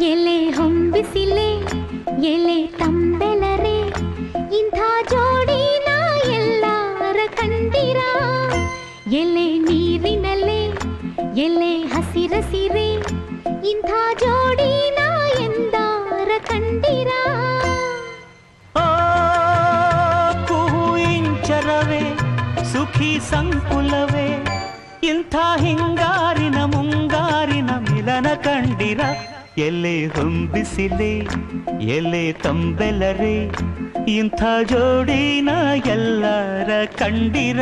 ಎಲೆ ಹೊಂಬಿಸಿಲೆ ಎಲೆ ತಂಬೆಲರೆ ಇಂಥ ಜೋಡಿನ ಎಲ್ಲಾರ ಕಂಡಿರ ಎಲೆ ನೀರಿನಲೆ ಎಲೆ ಹಸಿರ ಸಿರೆ ಇಂಥ ಜೋಡಿನ ಎಂದಾರ ಕಂಡಿರ ಕುಹು ಇಂಚರವೇ ಸುಖಿ ಸಂಕುಲವೇ ಇಂಥ ಹಿಂಗಾರಿನ ಮುಂಗಾರಿನ ಮಿಲನ ಕಂಡಿರ ಎಲೆ ಹೊಂಬಿಸಿಲೆ ಎಲೆ ತಂಬೆಲರೆ ಇಂಥ ಜೋಡಿನ ಎಲ್ಲರ ಕಂಡಿರ